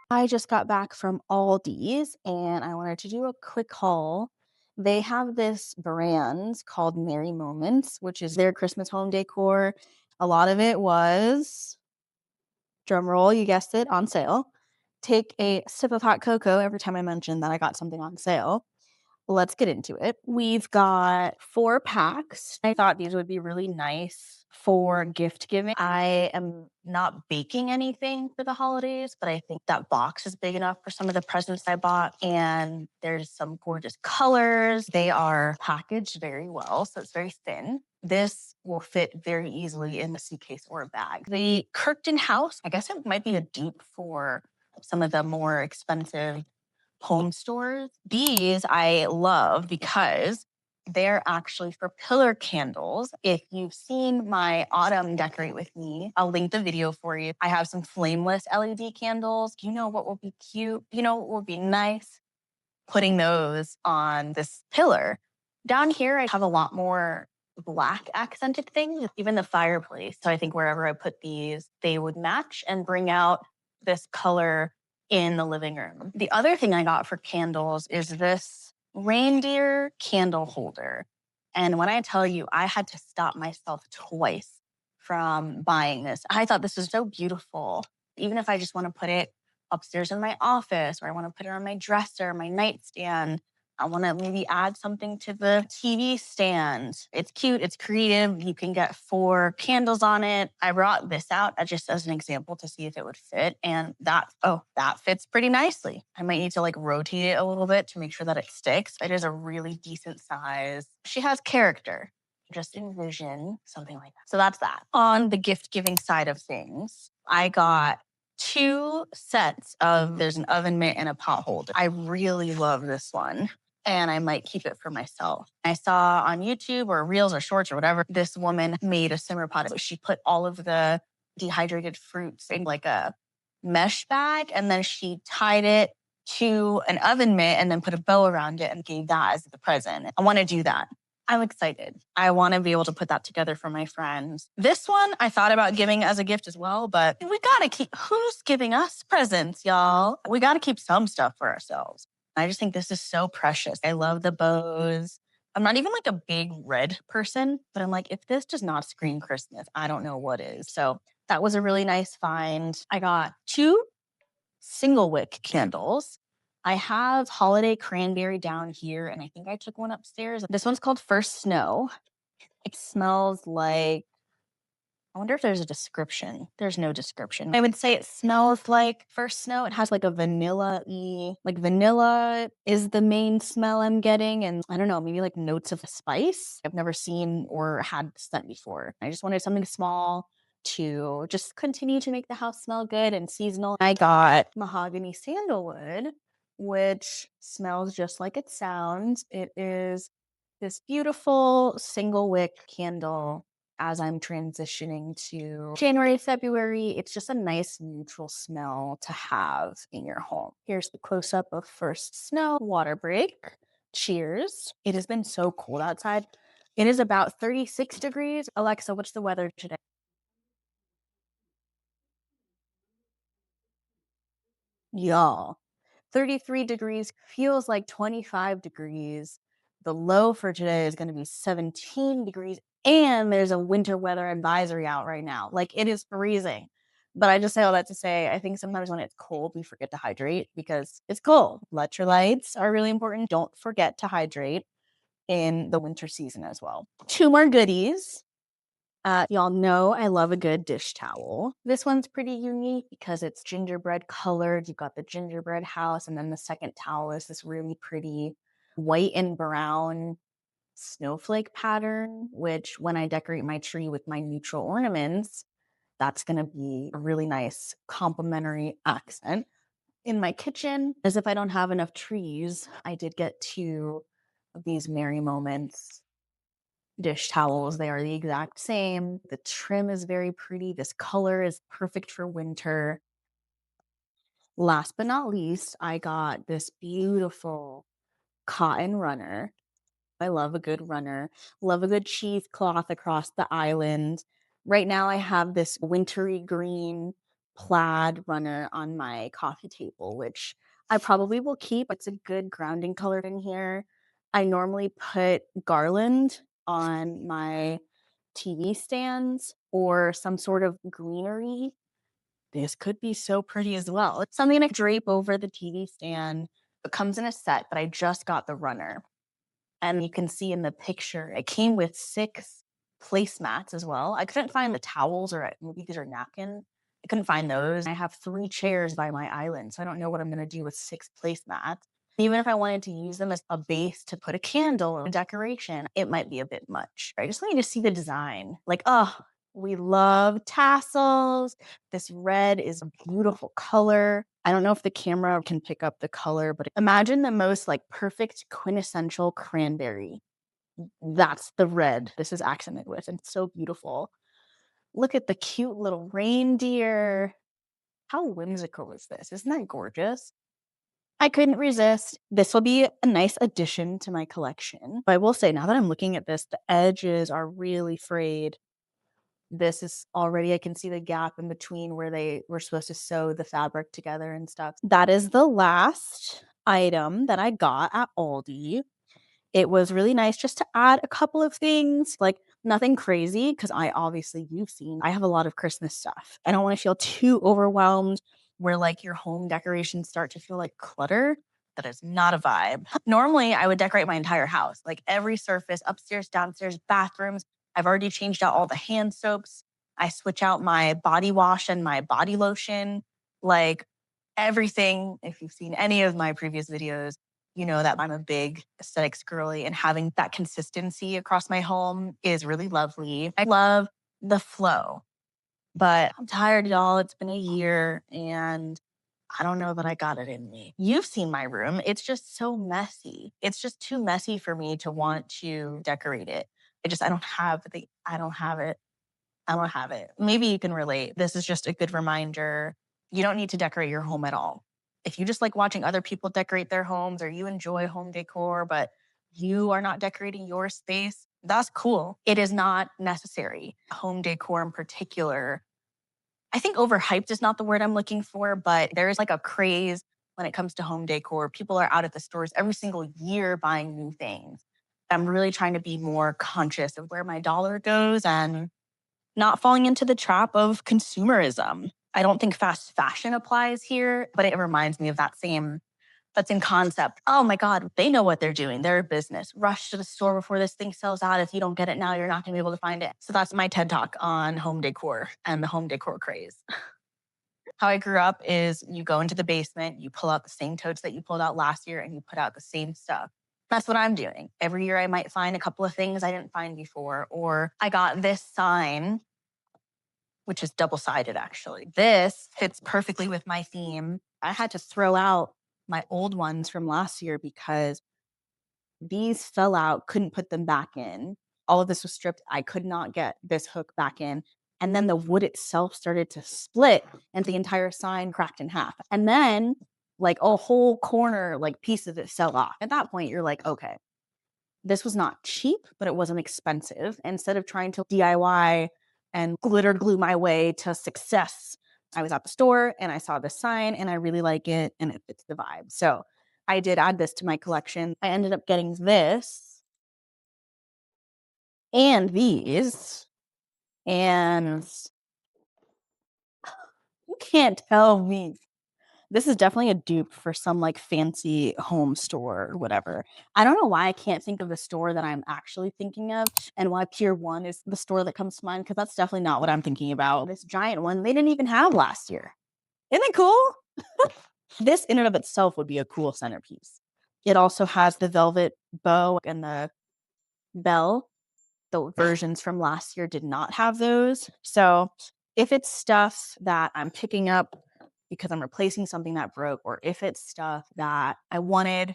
I just got back from Aldi's and I wanted to do a quick haul. They have this brand called Merry Moments, which is their Christmas home decor. A lot of it was, drum roll, you guessed it, on sale. Take a sip of hot cocoa every time I mention that I got something on sale. Let's get into it. We've got 4 packs. I thought these would be really nice for gift giving. I am not baking anything for the holidays, but I think that box is big enough for some of the presents I bought. And there's some gorgeous colors. They are packaged very well, so it's very thin. This will fit very easily in a suitcase or a bag. The Kirkton House, I guess it might be a dupe for some of the more expensive home stores. These I love because they're actually for pillar candles. If you've seen my autumn decorate with me, I'll link the video for you. I have some flameless LED candles. You know what will be cute? You know what will be nice? Putting those on this pillar. Down here, I have a lot more black accented things, even the fireplace. So I think wherever I put these, they would match and bring out this color in the living room. The other thing I got for candles is this reindeer candle holder. And when I tell you, I had to stop myself twice from buying this. I thought this was so beautiful. Even if I just want to put it upstairs in my office, or I want to put it on my dresser, my nightstand. I want to maybe add something to the TV stand. It's cute, it's creative. You can get 4 candles on it. I brought this out just as an example to see if it would fit. And that fits pretty nicely. I might need to like rotate it a little bit to make sure that it sticks. It is a really decent size. She has character. Just envision something like that. So that's that. On the gift giving side of things, I got 2 sets of, there's an oven mitt and a pot holder. I really love this one and I might keep it for myself. I saw on YouTube or Reels or Shorts or whatever, this woman made a simmer pot. She put all of the dehydrated fruits in like a mesh bag and then she tied it to an oven mitt and then put a bow around it and gave that as the present. I want to do that. I'm excited. I want to be able to put that together for my friends. This one I thought about giving as a gift as well, but we got to keep, who's giving us presents, y'all? We got to keep some stuff for ourselves. I just think this is so precious. I love the bows. I'm not even like a big red person, but I'm like, if this does not scream Christmas, I don't know what is. So that was a really nice find. I got 2 single wick candles. I have holiday cranberry down here, and I think I took one upstairs. This one's called First Snow. It smells like, I wonder if there's a description. There's no description. I would say it smells like First Snow. It has like a vanilla-y, like vanilla is the main smell I'm getting. And I don't know, maybe like notes of spice. I've never seen or had the scent before. I just wanted something small to just continue to make the house smell good and seasonal. I got mahogany sandalwood, which smells just like it sounds. It is this beautiful single wick candle as I'm transitioning to January, February. It's just a nice neutral smell to have in your home. Here's the close up of First Snow water break. Cheers. It has been so cold outside. It is about 36 degrees. Alexa, what's the weather today? Y'all, 33 degrees feels like 25 degrees. The low for today is going to be 17 degrees, and there's a winter weather advisory out right now. Like, it is freezing. But I just say all that to say, I think sometimes when it's cold, we forget to hydrate because it's cold. Electrolytes are really important. Don't forget to hydrate in the winter season as well. 2 more goodies. Y'all know I love a good dish towel. This one's pretty unique because it's gingerbread colored. You've got the gingerbread house, and then the second towel is this really pretty white and brown snowflake pattern, which when I decorate my tree with my neutral ornaments, that's going to be a really nice complementary accent. In my kitchen, as if I don't have enough trees, I did get 2 of these Merry Moments dish towels. They are the exact same. The trim is very pretty. This color is perfect for winter. Last but not least, I got this beautiful cotton runner. I love a good runner. Love a good cheesecloth across the island. Right now I have this wintry green plaid runner on my coffee table, which I probably will keep. It's a good grounding color in here. I normally put garland on my TV stands or some sort of greenery. This could be so pretty as well. It's something to drape over the TV stand. It comes in a set, but I just got the runner. And you can see in the picture, it came with 6 placemats as well. I couldn't find the towels or maybe these are napkins. I couldn't find those. I have 3 chairs by my island, so I don't know what I'm gonna do with 6 placemats. Even if I wanted to use them as a base to put a candle or a decoration, it might be a bit much. I just want you to see the design. Like, oh, we love tassels. This red is a beautiful color. I don't know if the camera can pick up the color, but imagine the most like perfect quintessential cranberry. That's the red this is accented with, and it's so beautiful. Look at the cute little reindeer. How whimsical is this? Isn't that gorgeous? I couldn't resist. This will be a nice addition to my collection. But I will say, now that I'm looking at this, the edges are really frayed. This is already, I can see the gap in between where they were supposed to sew the fabric together and stuff. That is the last item that I got at Aldi. It was really nice just to add a couple of things, like nothing crazy, because you've seen, I have a lot of Christmas stuff. I don't want to feel too overwhelmed where like your home decorations start to feel like clutter. That is not a vibe. Normally, I would decorate my entire house, like every surface, upstairs, downstairs, bathrooms. I've already changed out all the hand soaps. I switch out my body wash and my body lotion, like everything. If you've seen any of my previous videos, you know that I'm a big aesthetics girly, and having that consistency across my home is really lovely. I love the flow, but I'm tired, y'all. It's been a year and I don't know that I got it in me. You've seen my room. It's just so messy. It's just too messy for me to want to decorate it. I don't have it. I don't have it. Maybe you can relate. This is just a good reminder. You don't need to decorate your home at all. If you just like watching other people decorate their homes or you enjoy home decor, but you are not decorating your space, that's cool. It is not necessary. Home decor in particular, I think overhyped is not the word I'm looking for, but there is like a craze when it comes to home decor. People are out at the stores every single year buying new things. I'm really trying to be more conscious of where my dollar goes and not falling into the trap of consumerism. I don't think fast fashion applies here, but it reminds me of that same concept. Oh my God, they know what they're doing. They're a business. Rush to the store before this thing sells out. If you don't get it now, you're not gonna be able to find it. So that's my TED Talk on home decor and the home decor craze. How I grew up is you go into the basement, you pull out the same totes that you pulled out last year, and you put out the same stuff. That's what I'm doing. Every year I might find a couple of things I didn't find before, or I got this sign, which is double-sided actually. This fits perfectly with my theme. I had to throw out my old ones from last year because these fell out, couldn't put them back in. All of this was stripped. I could not get this hook back in. And then the wood itself started to split and the entire sign cracked in half. And then like a whole corner, like piece of it fell off. At that point, you're like, okay, this was not cheap, but it wasn't expensive. Instead of trying to DIY and glitter glue my way to success, I was at the store and I saw this sign and I really like it and it fits the vibe. So I did add this to my collection. I ended up getting this and these, and you can't tell me. This is definitely a dupe for some like fancy home store or whatever. I don't know why I can't think of the store that I'm actually thinking of and why Pier 1 is the store that comes to mind, because that's definitely not what I'm thinking about. This giant one they didn't even have last year. Isn't it cool? This in and of itself would be a cool centerpiece. It also has the velvet bow and the bell. The versions from last year did not have those. So if it's stuff that I'm picking up because I'm replacing something that broke, or if it's stuff that I wanted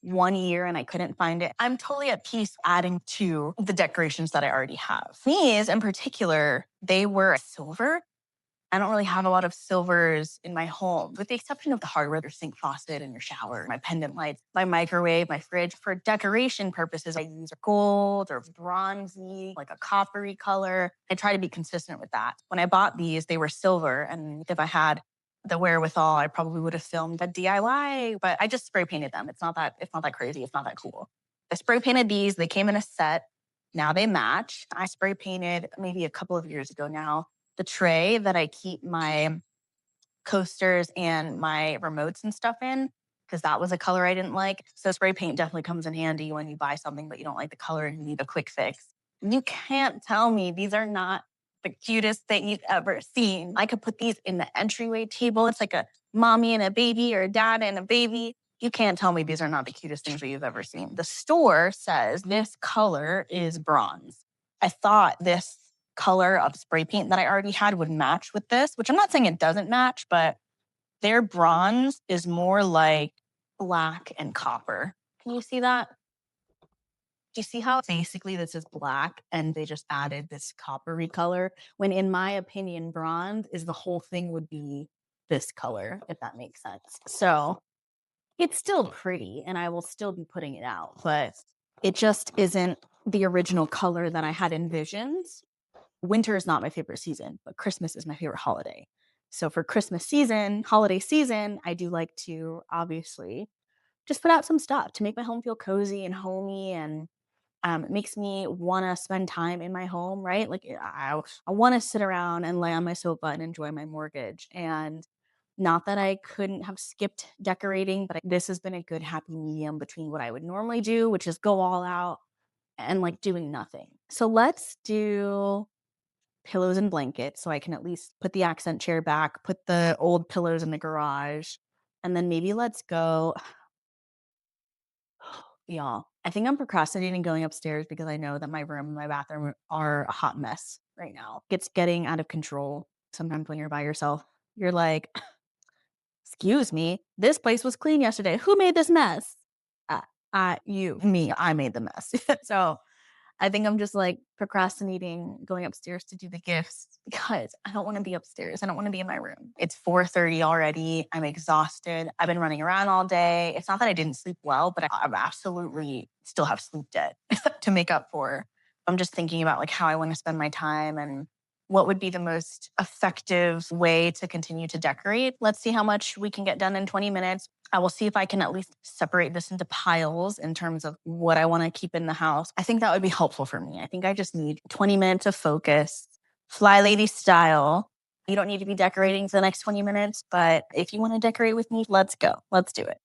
one year and I couldn't find it, I'm totally at peace adding to the decorations that I already have. These in particular, they were silver. I don't really have a lot of silvers in my home, with the exception of the hardware, your sink faucet and your shower, my pendant lights, my microwave, my fridge. For decoration purposes, I use gold or bronzy, like a coppery color. I try to be consistent with that. When I bought these, they were silver. And if I had the wherewithal, I probably would have filmed a DIY, but I just spray painted them. It's not that crazy. It's not that cool. I spray painted these. They came in a set. Now they match. I spray painted maybe a couple of years ago now the tray that I keep my coasters and my remotes and stuff in, because that was a color I didn't like. So spray paint definitely comes in handy when you buy something but you don't like the color and you need a quick fix. You can't tell me these are not the cutest thing you've ever seen. I could put these in the entryway table. It's like a mommy and a baby or a dad and a baby. You can't tell me these are not the cutest things that you've ever seen. The store says this color is bronze. I thought this color of spray paint that I already had would match with this, which I'm not saying it doesn't match, but their bronze is more like black and copper. Can you see that? Do you see how basically this is black and they just added this coppery color? When in my opinion, bronze is the whole thing would be this color, if that makes sense. So it's still pretty and I will still be putting it out, but it just isn't the original color that I had envisioned. Winter is not my favorite season, but Christmas is my favorite holiday. So for Christmas season, holiday season, I do like to obviously just put out some stuff to make my home feel cozy and homey, and it makes me want to spend time in my home, right? Like I want to sit around and lay on my sofa and enjoy my mortgage. And not that I couldn't have skipped decorating, but this has been a good happy medium between what I would normally do, which is go all out, and like doing nothing. So let's do pillows and blankets so I can at least put the accent chair back, put the old pillows in the garage, and then maybe let's go. Y'all, I think I'm procrastinating going upstairs because I know that my room and my bathroom are a hot mess right now. It's getting out of control. Sometimes when you're by yourself, you're like, excuse me, this place was clean yesterday. Who made this mess? I made the mess. So I think I'm just like procrastinating going upstairs to do the gifts because I don't want to be upstairs. I don't want to be in my room. It's 4:30 already. I'm exhausted. I've been running around all day. It's not that I didn't sleep well, but I'm absolutely still have sleep debt to make up for. I'm just thinking about like how I want to spend my time and what would be the most effective way to continue to decorate. Let's see how much we can get done in 20 minutes. I will see if I can at least separate this into piles in terms of what I want to keep in the house. I think that would be helpful for me. I think I just need 20 minutes of focus, fly lady style. You don't need to be decorating for the next 20 minutes, but if you want to decorate with me, let's go. Let's do it.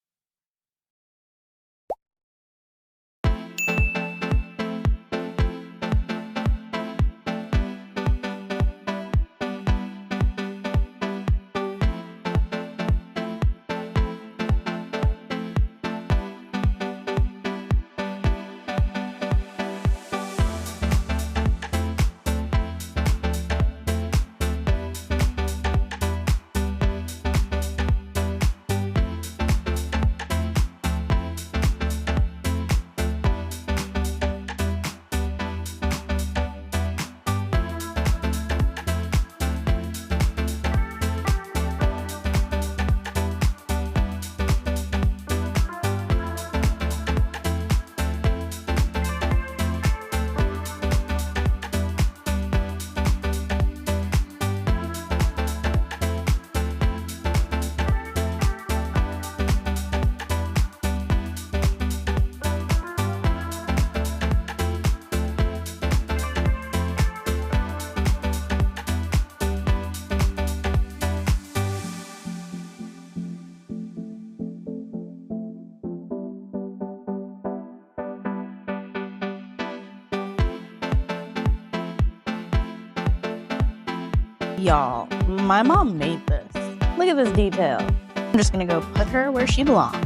Y'all, my mom made this. Look at this detail. I'm just gonna go put her where she belongs.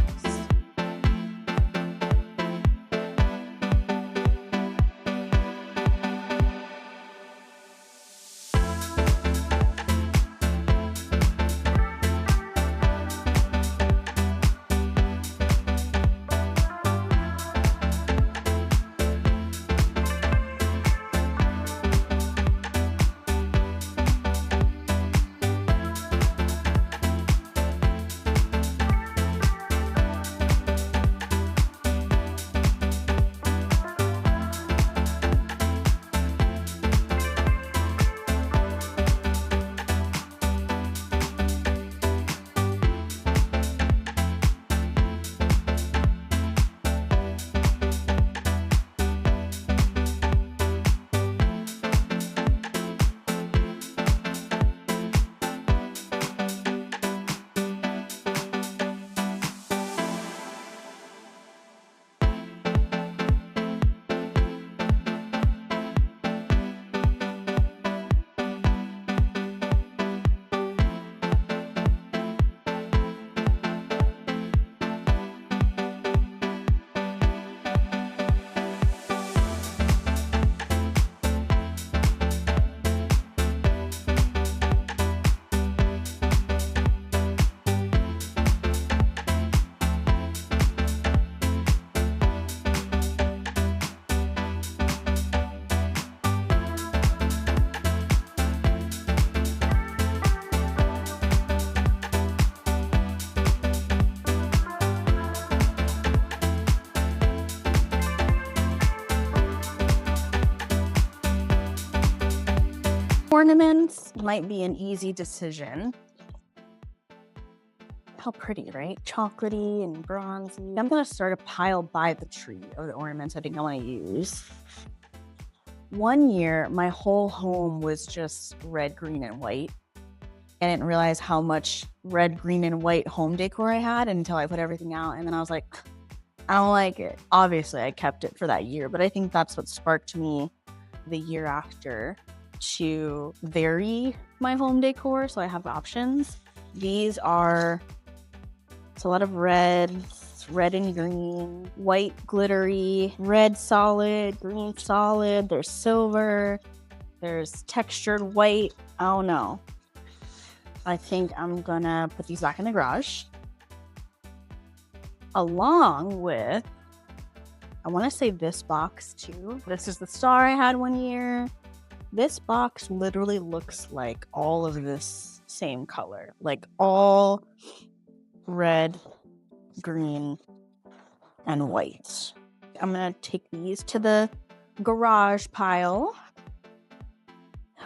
Ornaments might be an easy decision. How pretty, right? Chocolatey and bronzy. I'm gonna start a pile by the tree of the ornaments I think I wanna use. One year, my whole home was just red, green, and white. I didn't realize how much red, green, and white home decor I had until I put everything out. And then I was like, I don't like it. Obviously, I kept it for that year, but I think that's what sparked me the year after to vary my home decor. So I have options. These are, it's a lot of red and green, white glittery, red solid, green solid. There's silver, there's textured white. I don't know. I think I'm gonna put these back in the garage. Along with, I wanna say this box too. This is the star I had one year. This box literally looks like all of this same color, like all red, green, and white. I'm gonna take these to the garage pile.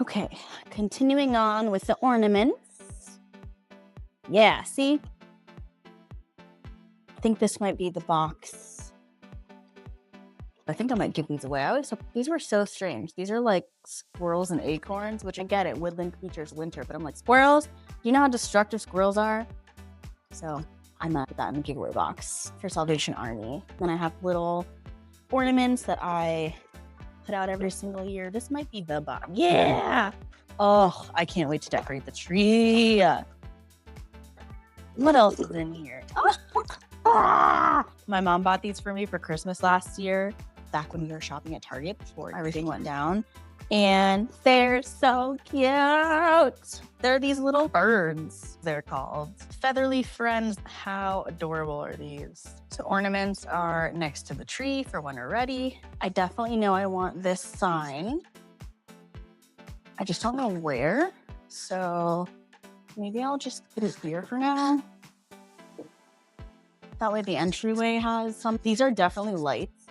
Okay, continuing on with the ornaments. Yeah, see? I think this might be the box. I think I might give these away. These were so strange. These are like squirrels and acorns, which I get it, woodland creatures, winter, but I'm like, squirrels? Do you know how destructive squirrels are? So I might put that in the giveaway box for Salvation Army. Then I have little ornaments that I put out every single year. This might be the box. Yeah! Oh, I can't wait to decorate the tree. What else is in here? My mom bought these for me for Christmas last year, back when we were shopping at Target before everything went down. And they're so cute. They're these little birds, they're called. Featherly friends. How adorable are these? So ornaments are next to the tree for when we're ready. I definitely know I want this sign. I just don't know where. So maybe I'll just put it here for now. That way the entryway has some. These are definitely lights.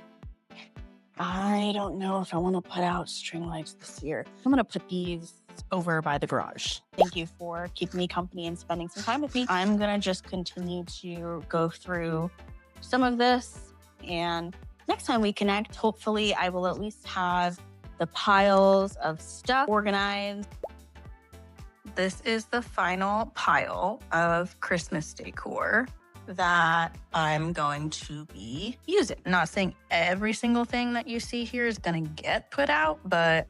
I don't know if I want to put out string lights this year. I'm going to put these over by the garage. Thank you for keeping me company and spending some time with me. I'm going to just continue to go through some of this. And next time we connect, hopefully I will at least have the piles of stuff organized. This is the final pile of Christmas decor that I'm going to be using. I'm not saying every single thing that you see here is going to get put out, but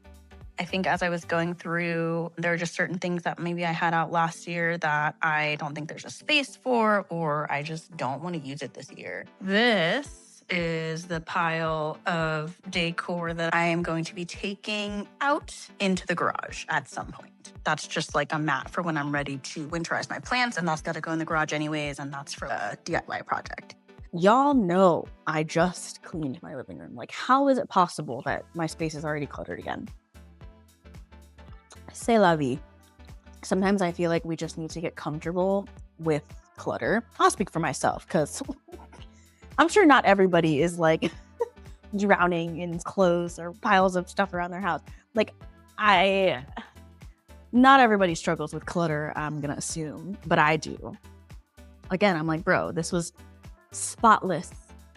I think as I was going through, there are just certain things that maybe I had out last year that I don't think there's a space for, or I just don't want to use it this year. This is the pile of decor that I am going to be taking out into the garage at some point. That's just like a mat for when I'm ready to winterize my plants, and that's got to go in the garage anyways, and that's for a DIY project. Y'all know I just cleaned my living room. Like, how is it possible that my space is already cluttered again? C'est la vie. Sometimes I feel like we just need to get comfortable with clutter. I'll speak for myself, because I'm sure not everybody is like drowning in clothes or piles of stuff around their house. Like, not everybody struggles with clutter, I'm gonna assume, but I do. Again, I'm like, bro, this was spotless.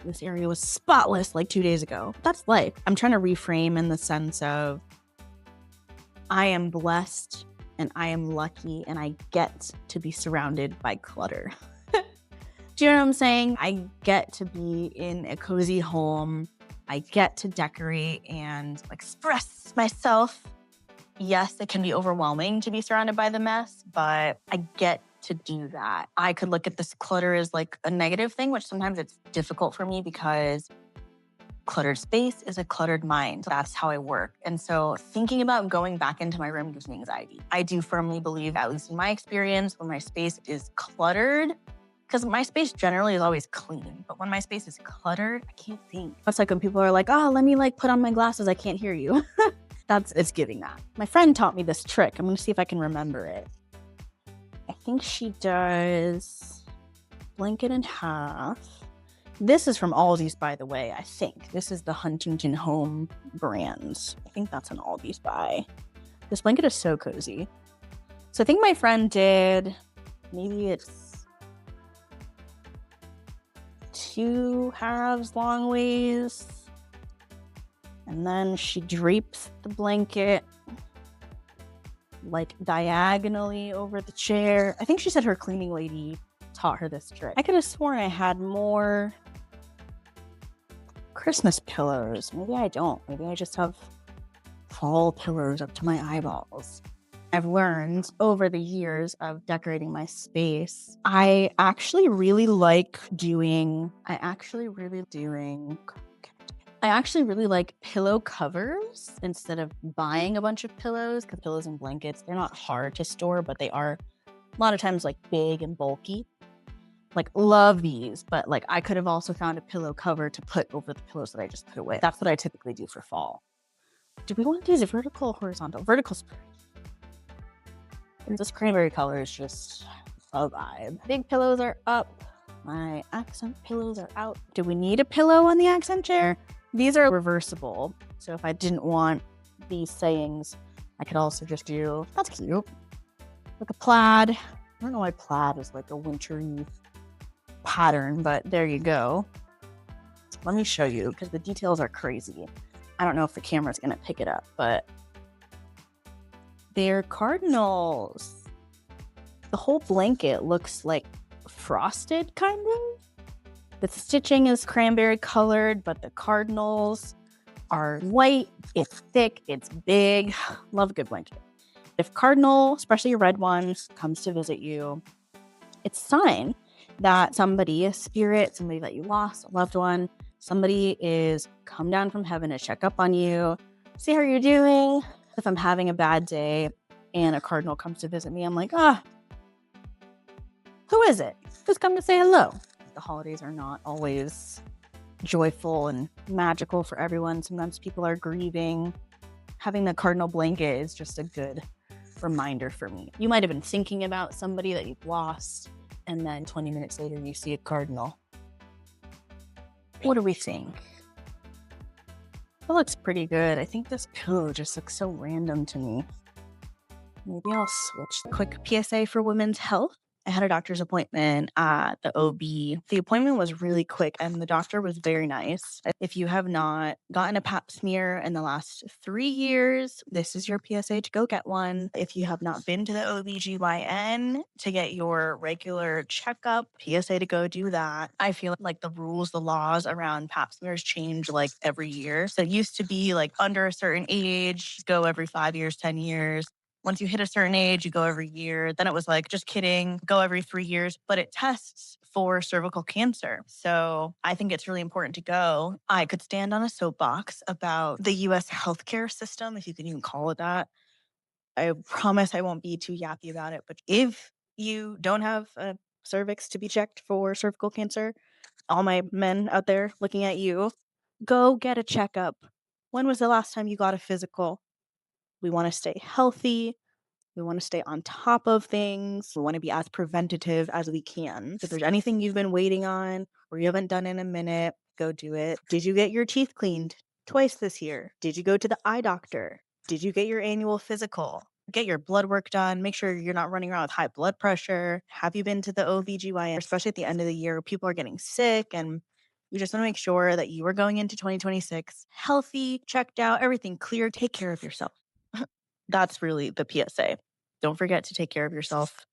This area was spotless like 2 days ago. That's life. I'm trying to reframe in the sense of I am blessed and I am lucky and I get to be surrounded by clutter. Do you know what I'm saying? I get to be in a cozy home. I get to decorate and express myself. Yes, it can be overwhelming to be surrounded by the mess, but I get to do that. I could look at this clutter as like a negative thing, which sometimes it's difficult for me because cluttered space is a cluttered mind. That's how I work. And so thinking about going back into my room gives me anxiety. I do firmly believe, at least in my experience, when my space is cluttered, because my space generally is always clean, but when my space is cluttered, I can't think. It's like when people are like, oh, let me like put on my glasses, I can't hear you. It's giving that. My friend taught me this trick. I'm gonna see if I can remember it. I think she does blanket in half. This is from Aldi's, by the way, I think. This is the Huntington Home brand. I think that's an Aldi's buy. This blanket is so cozy. So I think my friend did, maybe it's 2 halves long ways. And then she drapes the blanket like diagonally over the chair. I think she said her cleaning lady taught her this trick. I could have sworn I had more Christmas pillows. Maybe I don't. Maybe I just have fall pillows up to my eyeballs. I've learned over the years of decorating my space, I actually really like pillow covers instead of buying a bunch of pillows, because pillows and blankets, they're not hard to store, but they are a lot of times like big and bulky. Like, love these, but like I could have also found a pillow cover to put over the pillows that I just put away. That's what I typically do for fall. Do we want to use a vertical or horizontal? Vertical. This cranberry color is just a vibe. Big pillows are up. My accent pillows are out. Do we need a pillow on the accent chair? These are reversible. So if I didn't want these sayings, I could also just do, that's cute. Like a plaid. I don't know why plaid is like a wintry pattern, but there you go. Let me show you because the details are crazy. I don't know if the camera's gonna pick it up, but they're cardinals. The whole blanket looks like frosted, kind of. The stitching is cranberry colored, but the cardinals are white. It's thick, it's big. Love a good blanket. If cardinal, especially a red one, comes to visit you, it's a sign that somebody, a spirit, somebody that you lost, a loved one, somebody is come down from heaven to check up on you, see how you're doing. If I'm having a bad day and a cardinal comes to visit me, I'm like, who is it? Just come to say hello. The holidays are not always joyful and magical for everyone. Sometimes people are grieving. Having the cardinal blanket is just a good reminder for me. You might have been thinking about somebody that you've lost, and then 20 minutes later you see a cardinal. What do we think? That looks pretty good. I think this pillow just looks so random to me. Maybe I'll switch. Quick PSA for women's health. I had a doctor's appointment at the OB. The appointment was really quick and the doctor was very nice. If you have not gotten a pap smear in the last 3 years, this is your PSA to go get one. If you have not been to the OBGYN to get your regular checkup, PSA to go do that. I feel like the rules, the laws around pap smears change like every year. So it used to be like under a certain age, go every 5 years, 10 years. Once you hit a certain age, you go every year. Then it was like, just kidding, go every 3 years. But it tests for cervical cancer. So I think it's really important to go. I could stand on a soapbox about the US healthcare system, if you can even call it that. I promise I won't be too yappy about it. But if you don't have a cervix to be checked for cervical cancer, all my men out there looking at you, go get a checkup. When was the last time you got a physical? We want to stay healthy. We want to stay on top of things. We want to be as preventative as we can. If there's anything you've been waiting on or you haven't done in a minute, go do it. Did you get your teeth cleaned twice this year? Did you go to the eye doctor? Did you get your annual physical? Get your blood work done. Make sure you're not running around with high blood pressure. Have you been to the OBGYN? Especially at the end of the year, people are getting sick, and you just want to make sure that you are going into 2026 healthy, checked out, everything clear. Take care of yourself. That's really the PSA. Don't forget to take care of yourself.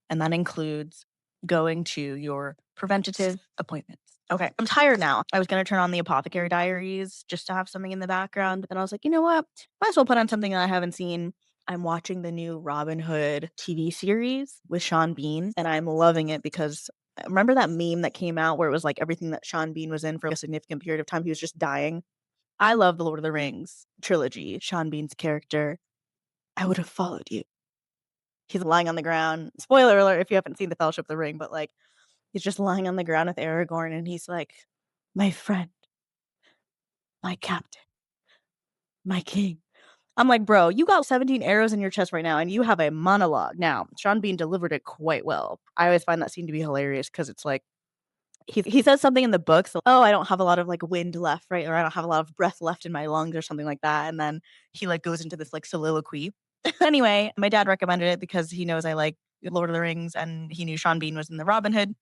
And that includes going to your preventative appointments. Okay, I'm tired now. I was going to turn on the Apothecary Diaries just to have something in the background. But then I was like, you know what? Might as well put on something that I haven't seen. I'm watching the new Robin Hood TV series with Sean Bean, and I'm loving it because remember that meme that came out where it was like everything that Sean Bean was in for a significant period of time, he was just dying? I love the Lord of the Rings trilogy. Sean Bean's character, I would have followed you. He's lying on the ground. Spoiler alert if you haven't seen The Fellowship of the Ring, but like he's just lying on the ground with Aragorn and he's like, my friend, my captain, my king. I'm like, bro, you got 17 arrows in your chest right now and you have a monologue. Now, Sean Bean delivered it quite well. I always find that scene to be hilarious because it's like, he says something in the book, so, oh, I don't have a lot of like wind left, right? Or I don't have a lot of breath left in my lungs or something like that. And then he like goes into this like soliloquy. Anyway, my dad recommended it because he knows I like Lord of the Rings and he knew Sean Bean was in the Robin Hood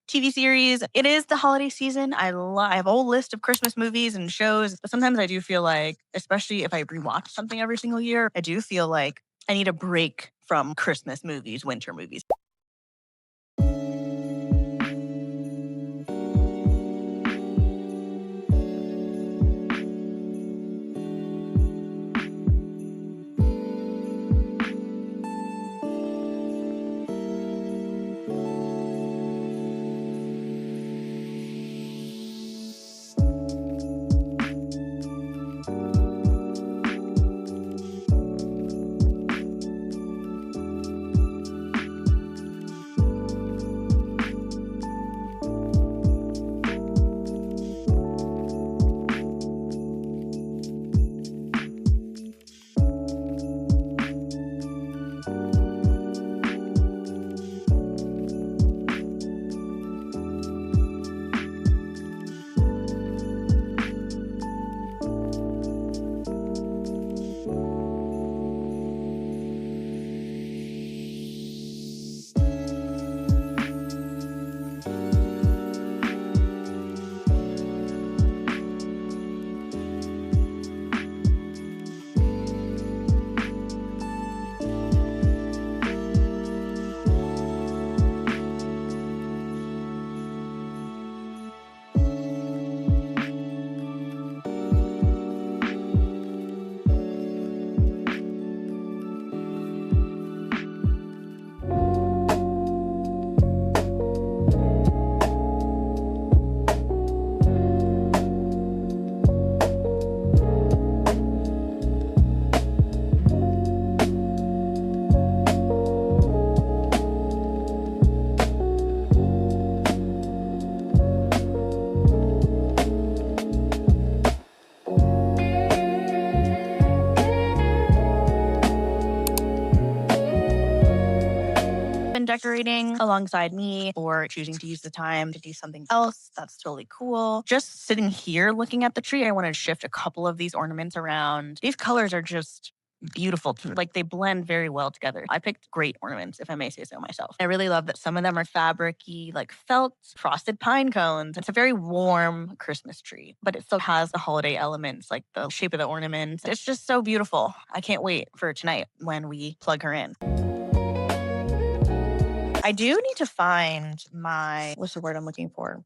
TV series. It is the holiday season. I have a whole list of Christmas movies and shows, but sometimes I do feel like, especially if I rewatch something every single year, I do feel like I need a break from Christmas movies, winter movies. Been decorating alongside me or choosing to use the time to do something else, that's totally cool. Just sitting here looking at the tree, I wanted to shift a couple of these ornaments around. These colors are just beautiful to me. Like they blend very well together. I picked great ornaments, if I may say so myself. I really love that some of them are fabric-y, like felt, frosted pine cones. It's a very warm Christmas tree, but it still has the holiday elements, like the shape of the ornaments. It's just so beautiful. I can't wait for tonight when we plug her in. I do need to find my what's the word I'm looking for?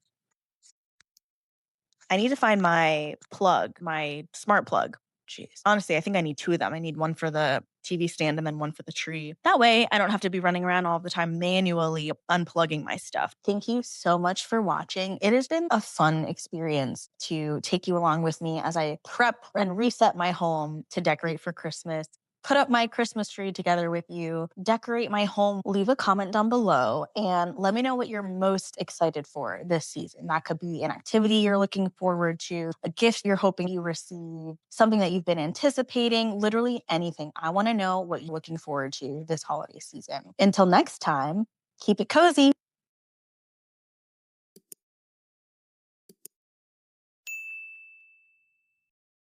I need to find my plug, my smart plug. Jeez. Honestly, I think I need 2 of them. I need one for the TV stand and then one for the tree. That way, I don't have to be running around all the time manually unplugging my stuff. Thank you so much for watching. It has been a fun experience to take you along with me as I prep and reset my home to decorate for Christmas. Put up my Christmas tree together with you, decorate my home. Leave a comment down below and let me know what you're most excited for this season. That could be an activity you're looking forward to, a gift you're hoping you receive, something that you've been anticipating, literally anything. I want to know what you're looking forward to this holiday season. Until next time, keep it cozy.